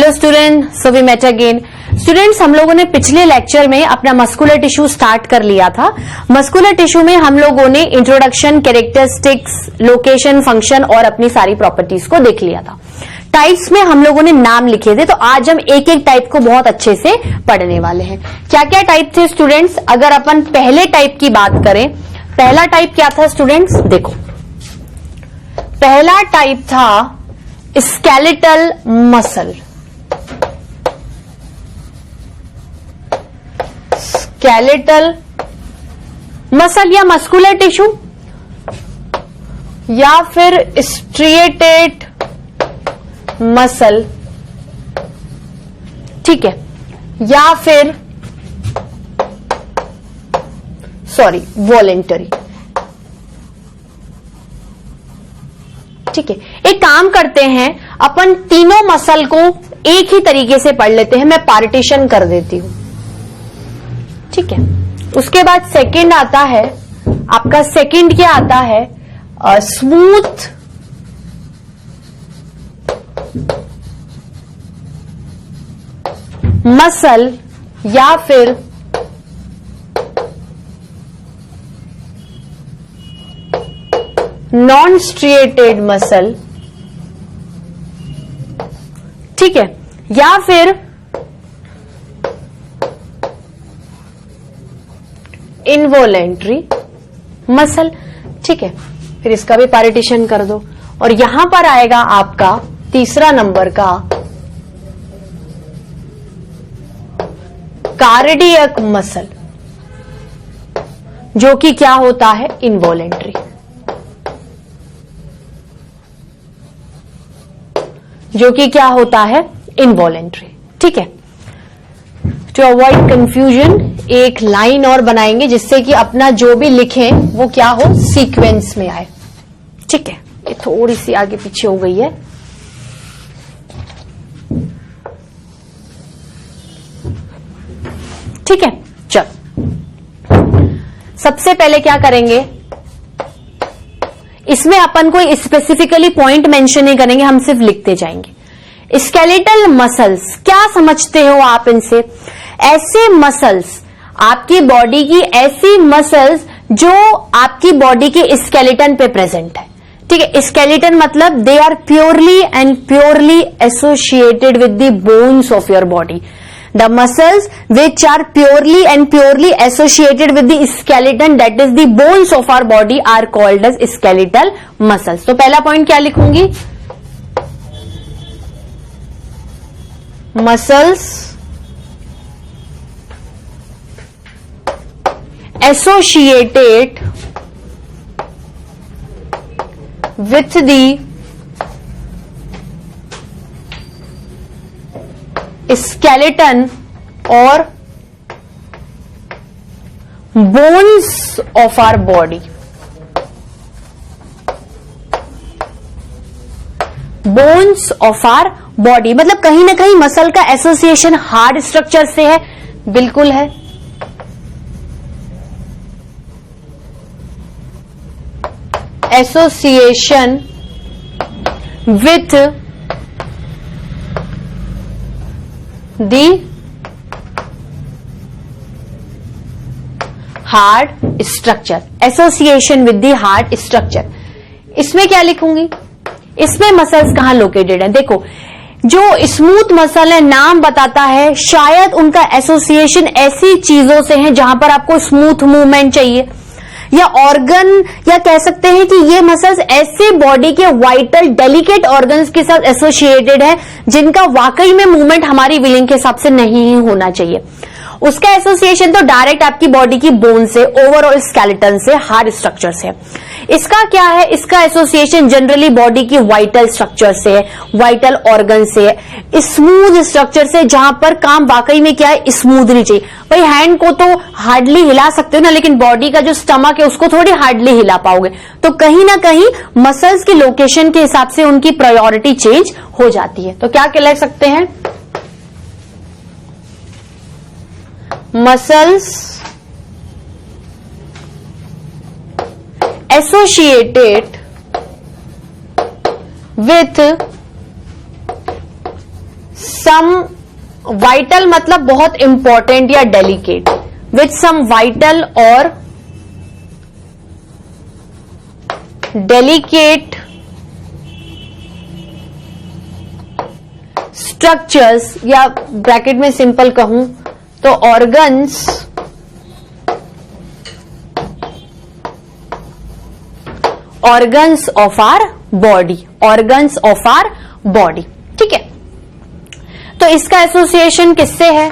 Hello student, so we met again. Students, हम लोगों ने पिछले लेक्चर में अपना मस्कुलर टिश्यू स्टार्ट कर लिया था। मस्कुलर टिश्यू में हम लोगों ने इंट्रोडक्शन, कैरेक्टरिस्टिक्स, लोकेशन, फंक्शन और अपनी सारी प्रॉपर्टीज को देख लिया था। टाइप्स में हम लोगों ने नाम लिखे थे, तो आज हम एक एक टाइप को बहुत अच्छे से पढ़ने वाले हैं। क्या क्या टाइप थे स्टूडेंट्स? अगर अपन पहले टाइप की बात करें, पहला टाइप क्या था स्टूडेंट्स? देखो, पहला टाइप था स्केलेटल मसल। स्केलेटल मसल या मस्कुलर टिश्यू या फिर स्ट्रिएटेड मसल, ठीक है, या फिर वॉलेंटरी, ठीक है। एक काम करते हैं, अपन तीनों मसल को एक ही तरीके से पढ़ लेते हैं। मैं पार्टीशन कर देती हूं, ठीक है। उसके बाद सेकंड आता है आपका, सेकंड क्या आता है? स्मूथ मसल या फिर नॉन स्ट्रिएटेड मसल, ठीक है, या फिर इनवॉलेंट्री मसल, ठीक है। फिर इसका भी पार्टीशन कर दो और यहां पर आएगा आपका तीसरा नंबर का कार्डियक मसल, जो कि क्या होता है? इनवॉलेंट्री, जो कि क्या होता है? इनवॉलेंट्री, ठीक है। टू अवॉइड कंफ्यूजन एक लाइन और बनाएंगे जिससे कि अपना जो भी लिखें वो क्या हो? सीक्वेंस में आए, ठीक है। ये थोड़ी सी आगे पीछे हो गई है, ठीक है। चल, सबसे पहले क्या करेंगे, इसमें अपन कोई स्पेसिफिकली पॉइंट मेंशन नहीं करेंगे, हम सिर्फ लिखते जाएंगे। स्केलेटल मसल्स, क्या समझते हो आप इनसे? ऐसे मसल्स, आपकी बॉडी की ऐसी मसल्स जो आपकी बॉडी के स्केलेटन पे प्रेजेंट है, ठीक है। स्केलेटन मतलब they are purely and purely associated with the bones of your body. The muscles which are purely and purely associated with the skeleton, that is the bones of our body, are called as skeletal muscles. तो पहला point क्या लिखूंगी? Muscles associated with the skeleton or bones of our body. Bones of our body मतलब कहीं ना कहीं muscle का association hard structure से है, बिल्कुल है। Association with the hard structure, association with the hard structure. इसमें क्या लिखूंगी? इसमें मसल्स कहां लोकेटेड है? देखो, जो स्मूथ मसल है, नाम बताता है, शायद उनका एसोसिएशन ऐसी चीजों से है जहां पर आपको स्मूथ मूवमेंट चाहिए, या ऑर्गन, या कह सकते हैं कि ये मसल्स ऐसे बॉडी के वाइटल डेलिकेट ऑर्गन्स के साथ एसोसिएटेड है जिनका वाकई में मूवमेंट हमारी विलिंग के हिसाब से नहीं होना चाहिए। उसका एसोसिएशन तो डायरेक्ट आपकी बॉडी की बोन से, ओवरऑल स्केलेटन से, हार्ड स्ट्रक्चर से। इसका क्या है? इसका एसोसिएशन जनरली बॉडी की वाइटल स्ट्रक्चर से है, वाइटल ऑर्गन से है, स्मूथ स्ट्रक्चर से, जहां पर काम वाकई में क्या है? स्मूथली चाहिए। भाई हैंड को तो हार्डली हिला सकते हो ना, लेकिन बॉडी का जो स्टमक है उसको थोड़ी हार्डली हिला पाओगे। तो कहीं ना कहीं मसल्स की लोकेशन के हिसाब से उनकी प्रायोरिटी चेंज हो जाती है। तो क्या कह सकते हैं? Muscles associated with some vital मतलब बहुत इंपॉर्टेंट या डेलिकेट, विथ सम वाइटल और डेलिकेट स्ट्रक्चर्स, या ब्रैकेट में सिंपल कहूं तो organs of our body, organs of our body. ठीक है, तो इसका एसोसिएशन किससे है?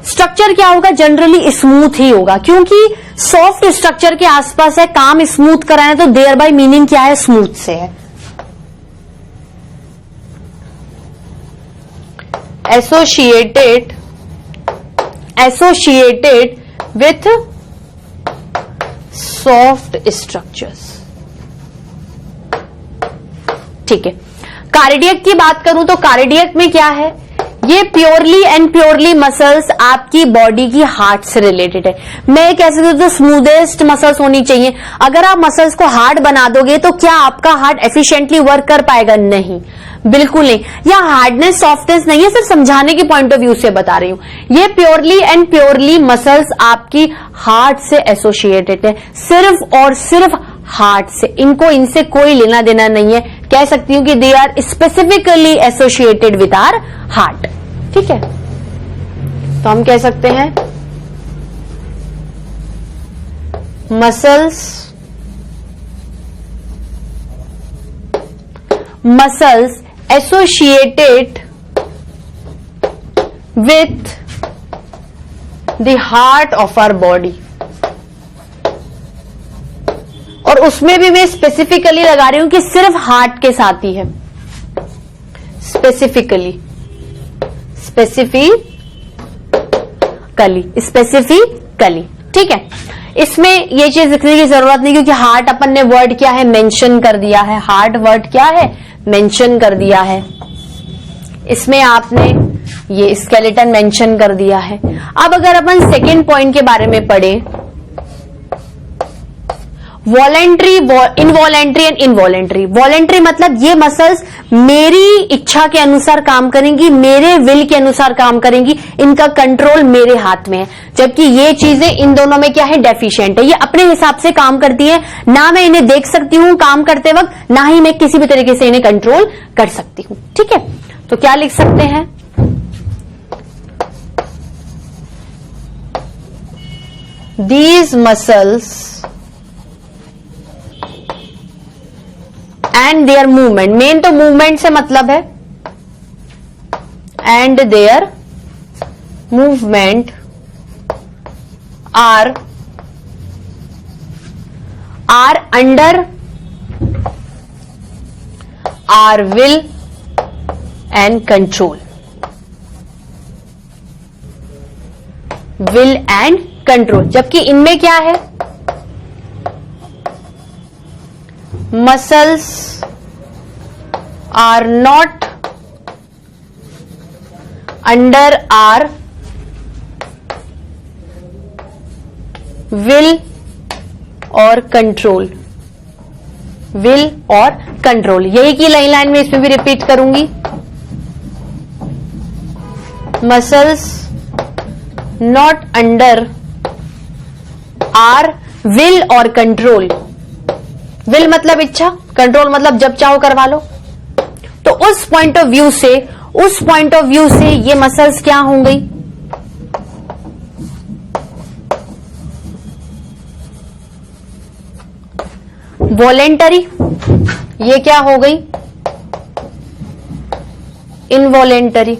स्ट्रक्चर क्या होगा? जनरली स्मूथ ही होगा, क्योंकि सॉफ्ट स्ट्रक्चर के आसपास है, काम स्मूथ कराना, तो देयर बाय मीनिंग क्या है? स्मूथ से है। Associated with soft structures. ठीक है, कार्डियक की बात करूं तो कार्डियक में क्या है? ये प्योरली एंड प्योरली मसल्स आपकी बॉडी की हार्ट से रिलेटेड है। मैं कह सकती हूं तो स्मूदेस्ट मसल्स होनी चाहिए। अगर आप मसल्स को हार्ड बना दोगे तो क्या आपका हार्ट एफिशिएंटली वर्क कर पाएगा? नहीं, बिल्कुल नहीं। या हार्डनेस सॉफ्टनेस नहीं है, सिर्फ समझाने के पॉइंट ऑफ व्यू से बता रही हूं। ये प्योरली एंड प्योरली मसल्स आपकी हार्ट से एसोसिएटेड है, सिर्फ और सिर्फ हार्ट से। इनसे कोई लेना देना नहीं है। कह सकती हूं कि they are specifically associated with our heart. ठीक है, तो हम कह सकते हैं muscles associated with the heart of our body. और उसमें भी मैं स्पेसिफिकली लगा रही हूं कि सिर्फ हार्ट के साथ ही है। स्पेसिफिकली ठीक है, इसमें ये चीज लिखने की जरूरत नहीं, क्योंकि हार्ट अपन ने वर्ड क्या है? मेंशन कर दिया है। हार्ट वर्ड क्या है? मेंशन कर दिया है। इसमें आपने ये स्केलेटन मेंशन कर दिया है। अब अगर अपन सेकेंड पॉइंट के बारे में पढ़े, voluntary, involuntary and involuntary. Voluntary मतलब ये मसल्स मेरी इच्छा के अनुसार काम करेंगी, मेरे विल के अनुसार काम करेंगी, इनका कंट्रोल मेरे हाथ में है। जबकि ये चीजें इन दोनों में क्या है? डेफिशिएंट है। ये अपने हिसाब से काम करती है, ना मैं इन्हें देख सकती हूं काम करते वक्त, ना ही मैं किसी भी तरीके से इन्हें कंट्रोल कर सकती हूं। ठीक है, तो क्या लिख सकते हैं? These muscles and their movement. मेन तो मूवमेंट से मतलब है, and their movement are under our will and control. Will and control. जबकि इनमें क्या है? muscles are not under our will और कंट्रोल। विल और कंट्रोल, यही की लाइन में इसमें भी रिपीट करूंगी। Muscles not under our will और कंट्रोल। विल मतलब इच्छा, कंट्रोल मतलब जब चाहो करवा लो। तो उस पॉइंट ऑफ व्यू से ये मसल्स क्या हो गई? वॉलेंटरी। ये क्या हो गई? इनवॉलेंटरी।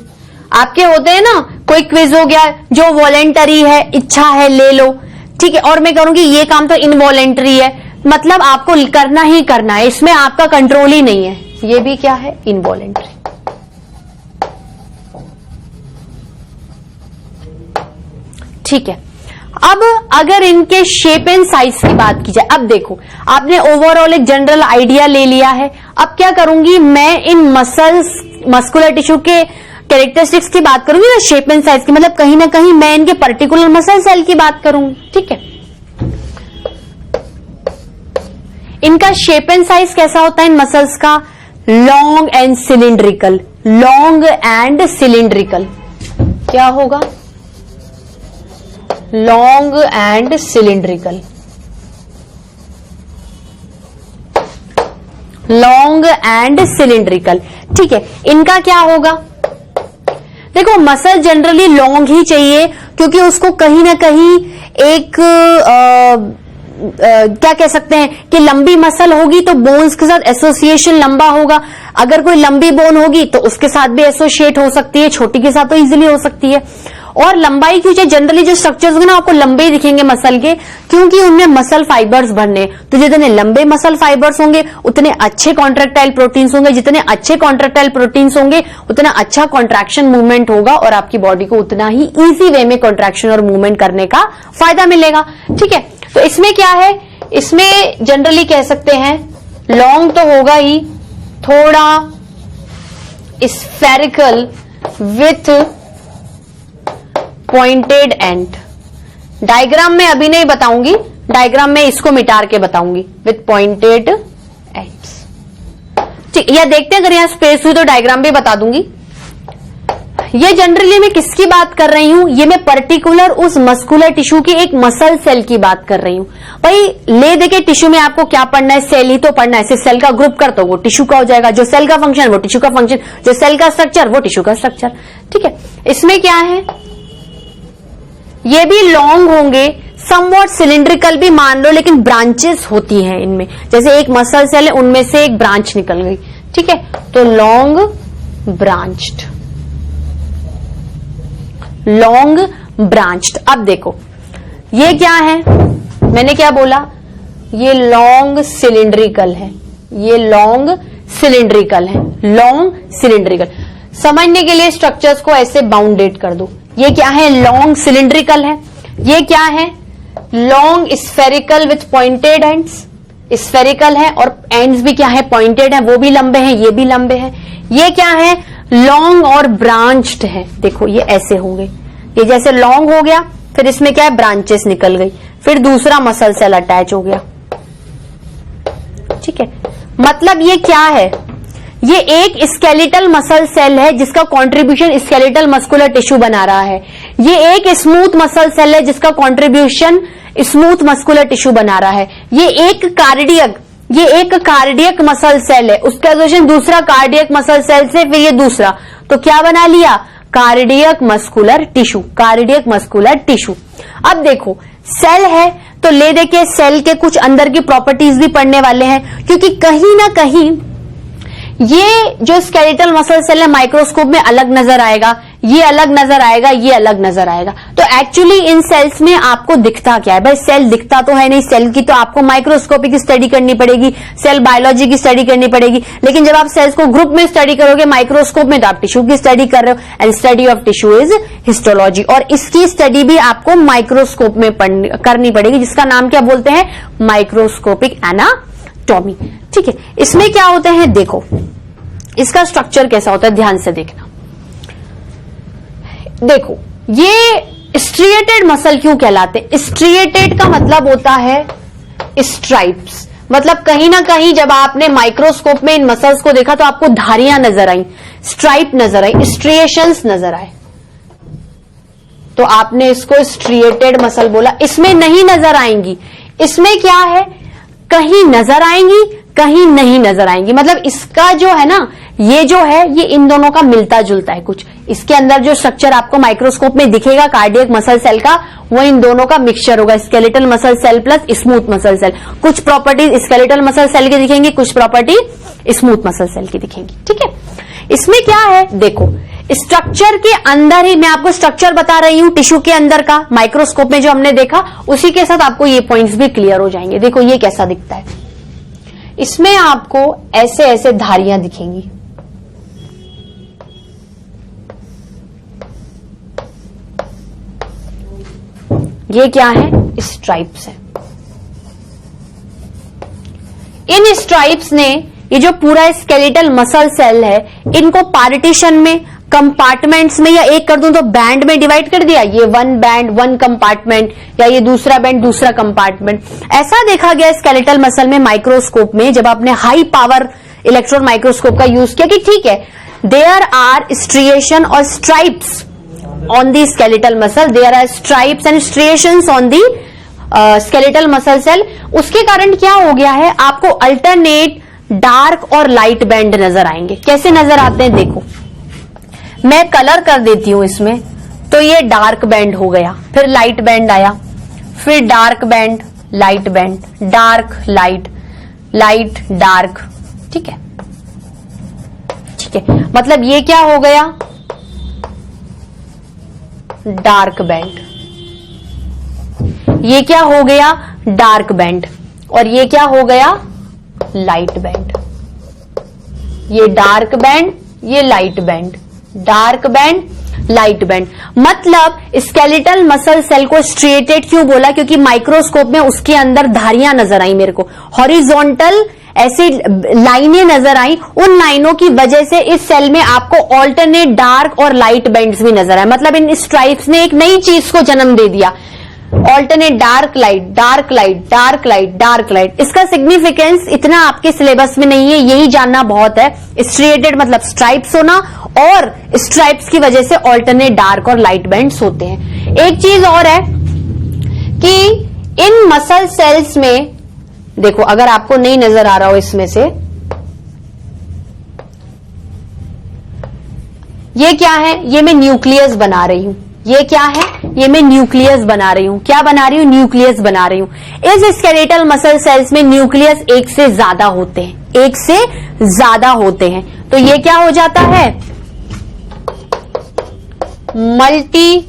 आपके होते हैं ना, कोई क्विज हो गया जो वॉलेंटरी है, इच्छा है, ले लो। ठीक है, और मैं करूंगी ये काम तो इनवॉलेंटरी है, मतलब आपको करना ही करना है, इसमें आपका कंट्रोल ही नहीं है। ये भी क्या है? इनवॉलेंटरी। ठीक है, अब अगर इनके शेप एंड साइज की बात की जाए, अब देखो आपने ओवरऑल एक जनरल आइडिया ले लिया है। अब क्या करूंगी मैं? इन मस्कुलर टिश्यू के कैरेक्टरिस्टिक्स की बात करूंगी ना, शेप एंड साइज की, मतलब कहीं ना कहीं मैं इनके पर्टिकुलर मसल सेल की बात करूंगी। ठीक है, इनका शेप एंड साइज कैसा होता है इन मसल्स का? Long and cylindrical. Long and cylindrical. क्या होगा? Long and cylindrical. Long and cylindrical, ठीक है। इनका क्या होगा? देखो मसल जनरली लॉन्ग ही चाहिए, क्योंकि उसको कहीं ना कहीं एक क्या कह सकते हैं कि लंबी मसल होगी तो बोन्स के साथ एसोसिएशन लंबा होगा। अगर कोई लंबी बोन होगी तो उसके साथ भी एसोसिएट हो सकती है, छोटी के साथ तो इजीली हो सकती है। और लंबाई क्यों चाहिए? जनरली जो स्ट्रक्चर्स होंगे ना आपको लंबे ही दिखेंगे मसल के, क्योंकि उनमें मसल फाइबर्स बनने, तो जितने लंबे मसल फाइबर्स होंगे उतने अच्छे कॉन्ट्रैक्टाइल प्रोटीन्स होंगे, जितने अच्छे कॉन्ट्रैक्टाइल प्रोटीन्स होंगे उतना अच्छा कॉन्ट्रैक्शन मूवमेंट होगा और आपकी बॉडी को उतना ही इजी वे में कॉन्ट्रैक्शन और मूवमेंट करने का फायदा मिलेगा, ठीक है। तो इसमें क्या है? इसमें जनरली कह सकते हैं लॉन्ग तो होगा ही, थोड़ा spherical with pointed and. Diagram में अभी नहीं बताऊंगी, डायग्राम में इसको मिटार के बताऊंगी, विथ पॉइंटेड एंड्स, ठीक। या देखते हैं अगर यहां स्पेस हुई तो डायग्राम भी बता दूंगी। ये जनरली मैं किसकी बात कर रही हूं? ये मैं पर्टिकुलर उस मस्कुलर टिश्यू की एक मसल सेल की बात कर रही हूं। भाई ले देके टिश्यू में आपको क्या पढ़ना है? सेल ही तो पढ़ना है। सिर्फ सेल का ग्रुप कर तो वो टिश्यू का हो जाएगा, जो सेल का फंक्शन वो टिश्यू का फंक्शन, जो सेल का स्ट्रक्चर वो टिश्यू का स्ट्रक्चर, ठीक है। इसमें क्या है? ये भी लॉन्ग होंगे, समवॉट सिलिंड्रिकल भी मान लो, लेकिन ब्रांचेस होती हैं इनमें। जैसे एक मसल सेल है उनमें से एक ब्रांच निकल गई, ठीक है, तो लॉन्ग ब्रांच्ड, लॉन्ग ब्रांच्ड। अब देखो ये क्या है? मैंने क्या बोला? ये लॉन्ग सिलिंड्रिकल है, ये लॉन्ग सिलिंड्रिकल है, लॉन्ग सिलिंड्रिकल। समझने के लिए स्ट्रक्चर्स को ऐसे बाउंडेड कर दो। ये क्या है? लॉन्ग सिलिंड्रिकल है। ये क्या है? Long spherical with pointed ends. Spherical है और एंड्स भी क्या है? पॉइंटेड है, वो भी लंबे हैं, ये भी लंबे हैं। ये क्या है? लॉन्ग और ब्रांच्ड है। देखो ये ऐसे होंगे, ये जैसे लॉन्ग हो गया, फिर इसमें क्या है? ब्रांचेस निकल गई, फिर दूसरा मसल सेल अटैच हो गया, ठीक है। मतलब ये क्या है? ये एक स्केलेटल मसल सेल है जिसका कंट्रीब्यूशन स्केलेटल मस्कुलर टिश्यू बना रहा है। ये एक स्मूथ मसल सेल है जिसका कंट्रीब्यूशन स्मूथ मस्कुलर टिश्यू बना रहा है। ये एक कार्डियक मसल सेल है, उसका एसोसिएशन दूसरा कार्डियक मसल सेल से, फिर ये दूसरा, तो क्या बना लिया? Cardiac muscular tissue, cardiac muscular tissue. अब देखो सेल है तो ले देके सेल के कुछ अंदर की प्रॉपर्टीज भी पढ़ने वाले हैं, क्योंकि कहीं ना कहीं ये जो स्केलेटल मसल सेल है माइक्रोस्कोप में अलग नजर आएगा, ये अलग नजर आएगा, ये अलग नजर आएगा। तो एक्चुअली इन सेल्स में आपको दिखता क्या है? भाई सेल दिखता तो है नहीं, सेल की तो आपको माइक्रोस्कोपिक स्टडी करनी पड़ेगी, सेल बायोलॉजी की स्टडी करनी पड़ेगी। लेकिन जब आप सेल्स को ग्रुप में स्टडी करोगे माइक्रोस्कोप में, तो आप टिश्यू की स्टडी कर रहे हो, and study of tissue is histology. और इसकी स्टडी भी आपको माइक्रोस्कोप में करनी पड़ेगी, जिसका नाम क्या बोलते हैं? माइक्रोस्कोपिक एनाटॉमी, ठीक है। इसमें क्या होते हैं? देखो इसका स्ट्रक्चर कैसा होता है, ध्यान से देखना। देखो ये स्ट्रिएटेड मसल क्यों कहलाते हैं? स्ट्रिएटेड का मतलब होता है स्ट्राइप्स, मतलब कहीं ना कहीं जब आपने माइक्रोस्कोप में इन मसल्स को देखा तो आपको धारियां नजर आई, स्ट्राइप नजर आई, स्ट्रिएशंस नजर आए, तो आपने इसको स्ट्रिएटेड मसल बोला। इसमें नहीं नजर आएंगी, इसमें क्या है? कहीं नजर आएंगी, कहीं नहीं नजर आएंगी। मतलब इसका जो है ना, ये जो है ये इन दोनों का मिलता जुलता है कुछ। इसके अंदर जो स्ट्रक्चर आपको माइक्रोस्कोप में दिखेगा कार्डियक मसल सेल का, वो इन दोनों का मिक्सचर होगा, skeletal muscle cell plus smooth muscle cell. कुछ प्रॉपर्टी स्केलेटल मसल सेल की दिखेंगी, कुछ प्रॉपर्टी स्मूथ मसल सेल की दिखेंगी, ठीक है। इसमें क्या है? देखो स्ट्रक्चर के अंदर ही मैं आपको स्ट्रक्चर बता रही हूं, टिश्यू के अंदर का माइक्रोस्कोप में जो हमने देखा उसी के साथ आपको ये पॉइंट्स भी क्लियर हो जाएंगे। देखो ये कैसा दिखता है, इसमें आपको ऐसे ऐसे धारियां दिखेंगी, ये क्या है? स्ट्राइप्स है। इन स्ट्राइप्स ने ये जो पूरा स्केलेटल मसल सेल है इनको पार्टीशन में, कंपार्टमेंट्स में, या एक कर दूं तो बैंड में डिवाइड कर दिया। ये वन बैंड वन कंपार्टमेंट, या ये दूसरा बैंड दूसरा कंपार्टमेंट। ऐसा देखा गया स्केलेटल मसल में माइक्रोस्कोप में, जब आपने हाई पावर इलेक्ट्रॉन माइक्रोस्कोप का यूज किया कि ठीक है देयर आर स्ट्रिएशन और stripes on the skeletal muscle, there are stripes and striations on the skeletal muscle cell. उसके कारण क्या हो गया है, आपको अल्टरनेट डार्क और लाइट बैंड नजर आएंगे। कैसे नजर आते हैं, देखो मैं कलर कर देती हूं इसमें, तो ये डार्क बैंड हो गया, फिर लाइट बैंड आया, फिर dark band, light band, dark light, light dark. ठीक है, ठीक है, मतलब ये क्या हो गया, डार्क बैंड, ये क्या हो गया, डार्क बैंड, और ये क्या हो गया, लाइट बैंड। ये डार्क बैंड, ये light band, dark band, light band. मतलब स्केलेटल मसल सेल को स्ट्रिएटेड क्यों बोला, क्योंकि माइक्रोस्कोप में उसके अंदर धारियां नजर आई मेरे को, हॉरिजॉन्टल ऐसी लाइनें नजर आई। उन लाइनों की वजह से इस सेल में आपको ऑल्टरनेट डार्क और लाइट बैंड्स भी नजर आए। मतलब इन स्ट्राइप्स ने एक नई चीज को जन्म दे दिया, alternate dark light, dark light, dark light, dark light. इसका सिग्निफिकेंस इतना आपके सिलेबस में नहीं है, यही जानना बहुत है। स्ट्रिएटेड मतलब स्ट्राइप्स होना, और स्ट्राइप्स की वजह से ऑल्टरनेट डार्क और लाइट बैंड्स होते हैं। एक चीज और है कि इन मसल सेल्स में देखो, अगर आपको नहीं नजर आ रहा हो इसमें से, ये क्या है, ये मैं न्यूक्लियस बना रही हूं। ये क्या है, ये मैं न्यूक्लियस बना रही हूं। क्या बना रही हूं, न्यूक्लियस बना रही हूं। इस स्केलेटल मसल सेल्स में न्यूक्लियस एक से ज्यादा होते हैं, एक से ज्यादा होते हैं। तो ये क्या हो जाता है, मल्टी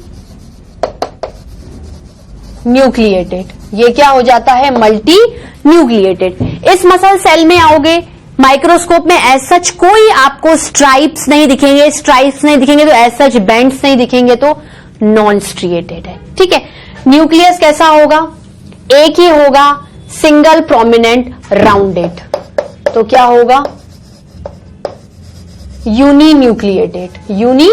न्यूक्लिएटेड। ये क्या हो जाता है, मल्टी न्यूक्लिएटेड। इस मसल सेल में आओगे, माइक्रोस्कोप में एज सच कोई आपको स्ट्राइप्स नहीं दिखेंगे, स्ट्राइप्स नहीं दिखेंगे तो एज सच बैंड्स नहीं दिखेंगे, तो नॉन स्ट्रिएटेड है। ठीक है, न्यूक्लियस कैसा होगा, एक ही होगा, सिंगल प्रोमिनेंट राउंडेड। तो क्या होगा, यूनी न्यूक्लिएटेड, यूनी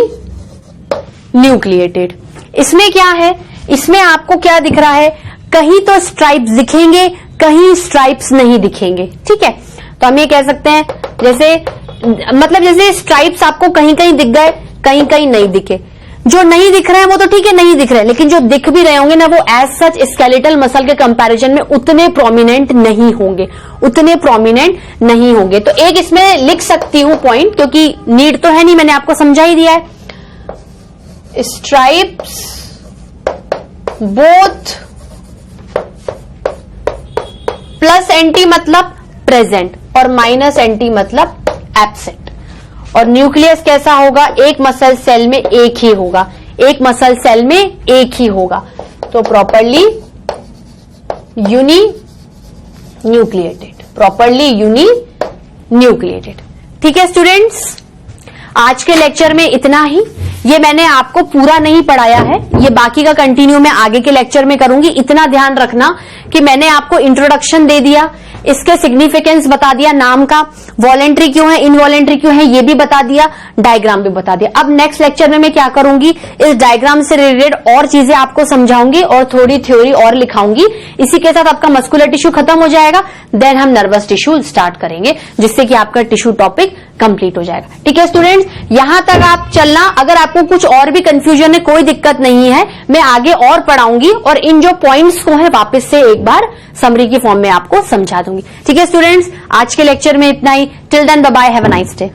न्यूक्लिएटेड। इसमें क्या है, इसमें आपको क्या दिख रहा है, कहीं तो स्ट्राइप्स दिखेंगे, कहीं स्ट्राइप्स नहीं दिखेंगे। ठीक है, तो हम ये कह सकते हैं जैसे, मतलब जैसे स्ट्राइप्स आपको कहीं कहीं दिख गए, कहीं कहीं नहीं दिखे। जो नहीं दिख रहे हैं वो तो ठीक है, नहीं दिख रहे हैं, लेकिन जो दिख भी रहे होंगे ना, वो एज सच स्केलेटल मसल के कंपैरिजन में उतने प्रोमिनेंट नहीं होंगे, उतने प्रोमिनेंट नहीं होंगे। तो एक इसमें लिख सकती हूं पॉइंट, क्योंकि नीड तो है नहीं, मैंने आपको समझा ही दिया है। स्ट्राइप्स बोथ प्लस एंटी मतलब प्रेजेंट, और माइनस एंटी मतलब एब्सेंट। और न्यूक्लियस कैसा होगा, एक मसल सेल में एक ही होगा, एक मसल सेल में एक ही होगा, तो properly uninucleated, properly uninucleated. ठीक है स्टूडेंट्स, आज के लेक्चर में इतना ही। ये मैंने आपको पूरा नहीं पढ़ाया है, ये बाकी का कंटिन्यू मैं आगे के लेक्चर में करूंगी। इतना ध्यान रखना कि मैंने आपको इंट्रोडक्शन दे दिया, इसके सिग्निफिकेंस बता दिया, नाम का वॉलेंट्री क्यों है, इनवॉलेंट्री क्यों है, ये भी बता दिया, डायग्राम भी बता दिया। अब नेक्स्ट लेक्चर में मैं क्या करूंगी, इस डायग्राम से रिलेटेड और चीजें आपको समझाऊंगी और थोड़ी थ्योरी और लिखाऊंगी। इसी के साथ आपका मस्कुलर टिश्यू खत्म हो जाएगा, देन हम नर्वस टिश्यू स्टार्ट करेंगे, जिससे कि आपका टिश्यू टॉपिक कंप्लीट हो जाएगा। ठीक है स्टूडेंट्स, यहां तक आप चलना। अगर आपको कुछ और भी कंफ्यूजन है, कोई दिक्कत नहीं है, मैं आगे और पढ़ाऊंगी और इन जो पॉइंट्स को है वापस से एक बार समरी की फॉर्म में आपको समझा दूंगी। ठीक है स्टूडेंट्स, आज के लेक्चर में इतना ही। Till then bye bye, have a nice day.